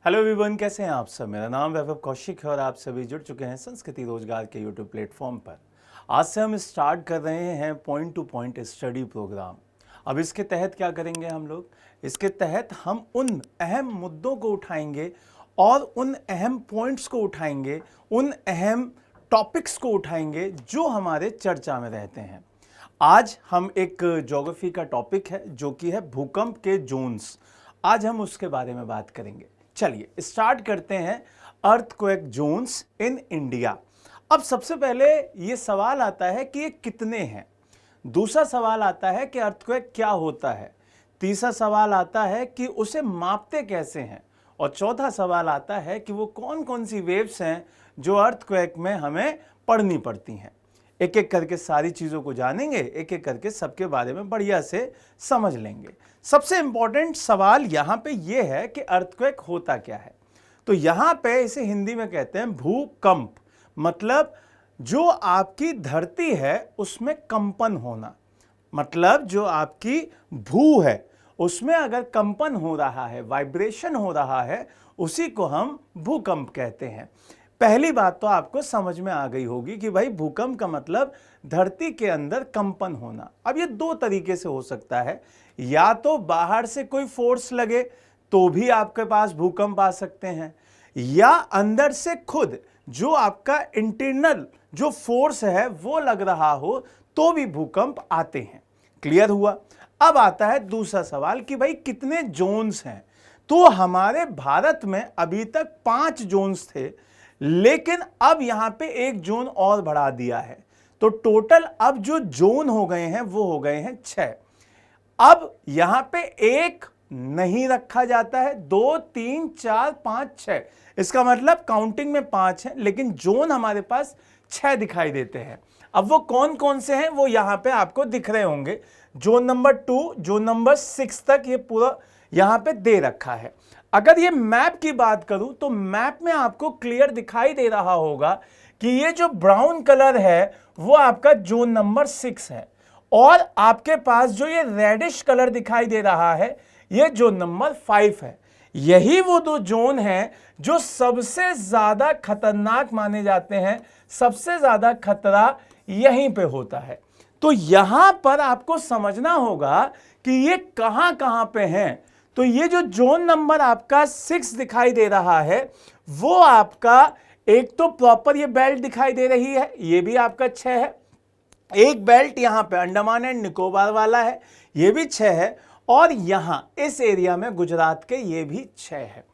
Hello everyone, कैसे हैं आप सब। मेरा नाम वैभव कौशिक है और आप सभी जुड़ चुके हैं संस्कृति रोजगार के यूट्यूब प्लेटफॉर्म पर। आज से हम स्टार्ट कर रहे हैं point to point study programme. अब इसके तहत क्या करेंगे हम लोग, इसके तहत हम उन अहम मुद्दों को उठाएंगे और उन अहम पॉइंट्स को उठाएंगे, उन अहम टॉपिक्स को उठाएंगे जो हमारे चर्चा में रहते हैं। आज हम एक ज्योग्राफी का टॉपिक है जो कि है भूकंप के जोन्स। आज हम उसके बारे में बात करेंगे। चलिए स्टार्ट करते हैं अर्थक्वेक जोन्स इन इंडिया। अब सबसे पहले ये सवाल आता है कि ये कितने हैं। दूसरा सवाल आता है कि अर्थक्वेक क्या होता है। तीसरा सवाल आता है कि उसे मापते कैसे हैं। और चौथा सवाल आता है कि वो कौन कौन सी वेव्स हैं जो अर्थक्वेक में हमें पढ़नी पड़ती हैं। एक एक करके सारी चीज़ों को जानेंगे, एक एक करके सबके बारे में बढ़िया से समझ लेंगे। सबसे इंपॉर्टेंट सवाल यहाँ पे ये है कि अर्थक्वेक होता क्या है। तो यहाँ पे इसे हिंदी में कहते हैं भूकंप। मतलब जो आपकी धरती है उसमें कंपन होना, मतलब जो आपकी भू है उसमें अगर कंपन हो रहा है, वाइब्रेशन हो रहा है, उसी को हम भूकंप कहते हैं। पहली बात तो आपको समझ में आ गई होगी कि भाई भूकंप का मतलब धरती के अंदर कंपन होना। अब ये दो तरीके से हो सकता है, या तो बाहर से कोई फोर्स लगे तो भी आपके पास भूकंप आ सकते हैं, या अंदर से खुद जो आपका इंटरनल जो फोर्स है वो लग रहा हो तो भी भूकंप आते हैं। क्लियर हुआ। अब आता है दूसरा सवाल कि भाई कितने जोन्स हैं। तो हमारे भारत में अभी तक 5 जोन्स थे, लेकिन अब यहां पे एक जोन और बढ़ा दिया है। तो टोटल अब जो जोन हो गए हैं वो हो गए हैं 6। अब यहां पे एक नहीं रखा जाता है, 2 3 4 5 6। इसका मतलब काउंटिंग में 5 है लेकिन जोन हमारे पास 6 दिखाई देते हैं। अब वो कौन कौन से हैं वो यहां पे आपको दिख रहे होंगे। जोन नंबर 2, जोन नंबर 6 तक ये पूरा यहां पे दे रखा है। अगर ये मैप की बात करूं तो मैप में आपको क्लियर दिखाई दे रहा होगा कि ये जो ब्राउन कलर है वो आपका जोन नंबर 6 है, और आपके पास जो ये रेडिश कलर दिखाई दे रहा है ये जोन नंबर 5 है। यही वो दो जोन हैं जो सबसे ज्यादा खतरनाक माने जाते हैं, सबसे ज्यादा खतरा यहीं पे होता है। तो यहां पर आपको समझना होगा कि ये कहां कहां पे हैं। तो ये जो जोन नंबर आपका 6 दिखाई दे रहा है वो आपका एक तो प्रॉपर ये बेल्ट दिखाई दे रही है, ये भी आपका 6 है। एक बेल्ट यहां पे अंडमान एंड निकोबार वाला है, ये भी 6 है। और यहां इस एरिया में गुजरात के ये भी 6 है।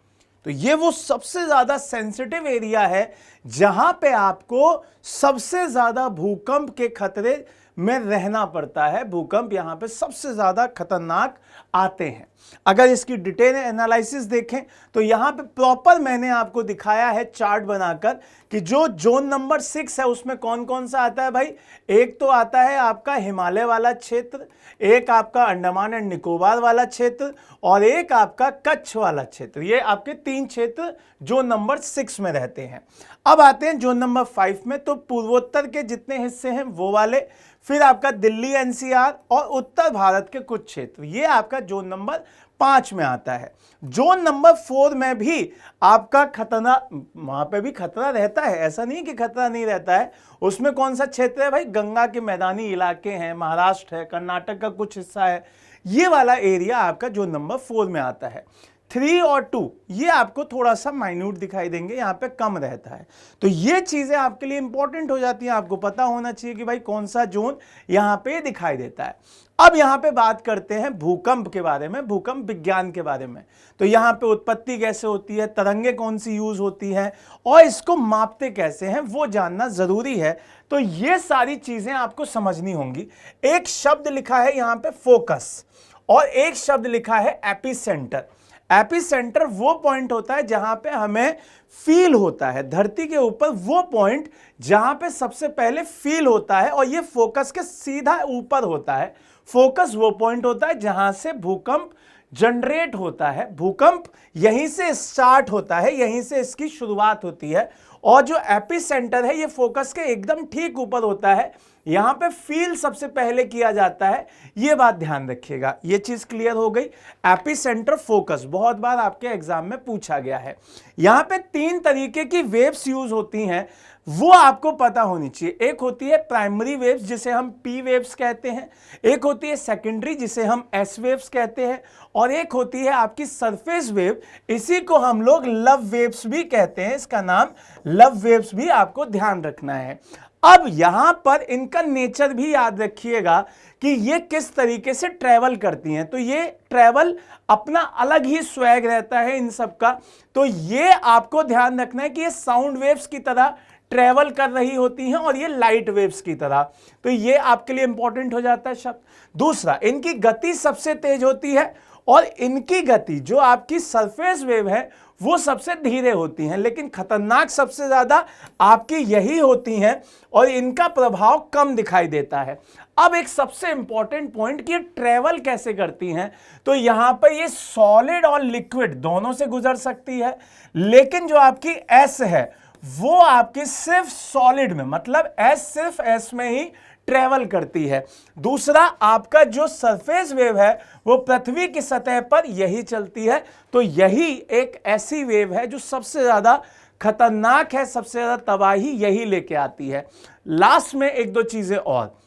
तो ये वो सबसे ज्यादा सेंसिटिव एरिया है जहां पे आपको सबसे ज्यादा भूकंप के खतरे में रहना पड़ता है। भूकंप यहां पे सबसे ज्यादा खतरनाक आते हैं। अगर इसकी डिटेल एनालिसिस देखें तो यहां पे प्रॉपर मैंने आपको दिखाया है चार्ट बनाकर कि जो जोन नंबर 6 है उसमें कौन कौन सा आता है भाई। एक तो आता है आपका हिमालय वाला क्षेत्र, एक आपका अंडमान एंड निकोबार वाला क्षेत्र, और एक आपका कच्छ वाला क्षेत्र। ये आपके 3 क्षेत्र जोन नंबर 6 में रहते हैं। अब आते हैं जोन नंबर 5 में। तो पूर्वोत्तर के जितने हिस्से हैं वो वाले, फिर आपका दिल्ली एनसीआर और उत्तर भारत के कुछ क्षेत्र, ये आपका जोन नंबर 5 में आता है। जोन नंबर 4 में भी आपका खतरा, वहां पे भी खतरा रहता है, ऐसा नहीं कि खतरा नहीं रहता है। उसमें कौन सा क्षेत्र है भाई, गंगा के मैदानी इलाके हैं, महाराष्ट्र है, कर्नाटक का कुछ हिस्सा है, ये वाला एरिया आपका जोन नंबर 4 में आता है। 3 और 2 ये आपको थोड़ा सा माइन्यूट दिखाई देंगे, यहाँ पे कम रहता है। तो ये चीजें आपके लिए इंपॉर्टेंट हो जाती हैं, आपको पता होना चाहिए कि भाई कौन सा जोन यहाँ पे दिखाई देता है। अब यहाँ पे बात करते हैं भूकंप के बारे में, भूकंप विज्ञान के बारे में। तो यहाँ पे उत्पत्ति कैसे होती है, तरंगे कौन सी यूज होती है और इसको मापते कैसे हैं वो जानना जरूरी है। तो ये सारी चीजें आपको समझनी होंगी। एक शब्द लिखा है यहाँ पे फोकस, और एक शब्द लिखा है एपिसेंटर। एपिसेंटर वो पॉइंट होता है जहां पे हमें फील होता है, धरती के ऊपर वो पॉइंट जहां पे सबसे पहले फील होता है, और ये फोकस के सीधा ऊपर होता है। फोकस वो पॉइंट होता है जहां से भूकंप जनरेट होता है। भूकंप यहीं से स्टार्ट होता है, यहीं से इसकी शुरुआत होती है। और जो एपिसेंटर है ये फोकस के एकदम ठीक ऊपर होता है, यहां पे फील सबसे पहले किया जाता है, ये बात ध्यान रखिएगा। ये चीज क्लियर हो गई। एपिसेंटर फोकस बहुत बार आपके एग्जाम में पूछा गया है। यहां पे 3 तरीके की वेव्स यूज होती हैं, वो आपको पता होनी चाहिए। एक होती है प्राइमरी वेव्स जिसे हम पी वेव्स कहते हैं, एक होती है सेकेंडरी जिसे हम एस वेव्स कहते हैं, और एक होती है आपकी सरफेस वेव, इसी को हम लोग लव वेव्स भी कहते हैं। इसका नाम लव वेव्स भी आपको ध्यान रखना है। अब यहां पर इनका नेचर भी याद रखिएगा कि ये किस तरीके से ट्रेवल करती हैं। तो ये ट्रेवल अपना अलग ही स्वैग रहता है इन सब का। तो ये आपको ध्यान रखना है कि ये साउंड वेव्स की तरह ट्रेवल कर रही होती हैं और ये लाइट वेव्स की तरह। तो ये आपके लिए इंपॉर्टेंट हो जाता है शब्द। दूसरा, इनकी गति सबसे तेज होती है और इनकी गति जो आपकी सरफेस वेव है वो सबसे धीरे होती हैं, लेकिन खतरनाक सबसे ज्यादा आपकी यही होती हैं और इनका प्रभाव कम दिखाई देता है। अब एक सबसे इंपॉर्टेंट पॉइंट कि ये ट्रेवल कैसे करती हैं। तो यहां पर ये सॉलिड और लिक्विड दोनों से गुजर सकती है, लेकिन जो आपकी एस है वो आपकी सिर्फ सॉलिड में, मतलब एस सिर्फ एस में ही ट्रेवल करती है। दूसरा, आपका जो सरफेस वेव है वो पृथ्वी की सतह पर यही चलती है। तो यही एक ऐसी वेव है जो सबसे ज्यादा खतरनाक है, सबसे ज्यादा तबाही यही लेके आती है। लास्ट में एक दो चीजें और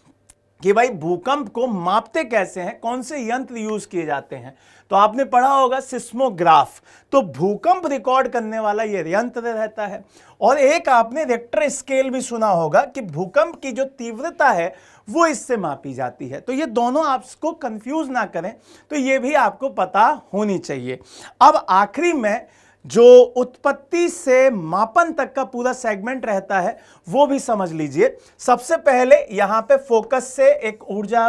कि भाई भूकंप को मापते कैसे हैं, कौन से यंत्र यूज किए जाते हैं। तो आपने पढ़ा होगा सिस्मोग्राफ, तो भूकंप रिकॉर्ड करने वाला ये यंत्र रहता है। और एक आपने रिक्टर स्केल भी सुना होगा कि भूकंप की जो तीव्रता है वो इससे मापी जाती है। तो ये दोनों आपको कंफ्यूज ना करें, तो ये भी आपको पता होनी चाहिए। अब आखिरी में जो उत्पत्ति से मापन तक का पूरा सेगमेंट रहता है वो भी समझ लीजिए। सबसे पहले यहां पे फोकस से एक ऊर्जा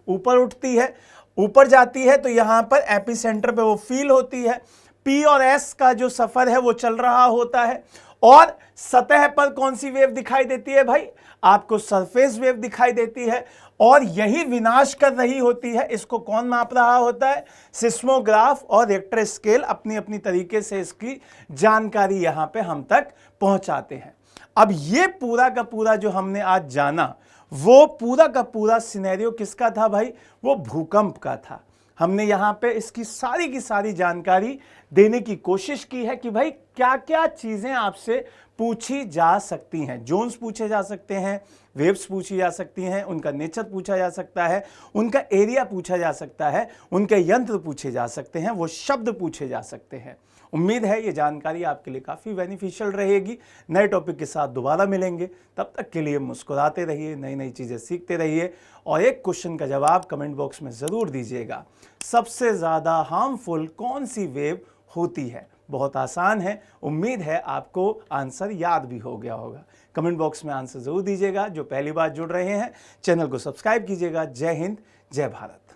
ऊपर उठती है, ऊपर जाती है, तो यहां पर एपिसेंटर पे वो फील होती है। पी और एस का जो सफर है वो चल रहा होता है, और सतह पर कौन सी वेव दिखाई देती है भाई, आपको सरफेस वेव दिखाई देती है, और यही विनाश कर रही होती है। इसको कौन माप रहा होता है, सिस्मोग्राफ और रिक्टर स्केल अपनी अपनी तरीके से इसकी जानकारी यहां पे हम तक पहुंचाते हैं। अब ये पूरा का पूरा जो हमने आज जाना, वो पूरा का पूरा सिनेरियो किसका था भाई, वो भूकंप का था। हमने यहां पे इसकी सारी की सारी जानकारी देने की कोशिश की है कि भाई क्या क्या चीजें आपसे पूछी जा सकती हैं। जोन्स पूछे जा सकते हैं, वेव्स पूछी जा सकती हैं, उनका नेचर पूछा जा सकता है, उनका एरिया पूछा जा सकता है, उनके यंत्र पूछे जा सकते हैं, वो शब्द पूछे जा सकते हैं। उम्मीद है ये जानकारी आपके लिए काफ़ी बेनिफिशियल रहेगी। नए टॉपिक के साथ दोबारा मिलेंगे, तब तक के लिए मुस्कुराते रहिए, नई नई चीज़ें सीखते रहिए, और एक क्वेश्चन का जवाब कमेंट बॉक्स में ज़रूर दीजिएगा। सबसे ज़्यादा हार्मफुल कौन सी वेव होती है? बहुत आसान है, उम्मीद है आपको आंसर याद भी हो गया होगा। कमेंट बॉक्स में आंसर ज़रूर दीजिएगा। जो पहली बार जुड़ रहे हैं, चैनल को सब्सक्राइब कीजिएगा। जय हिंद, जय भारत।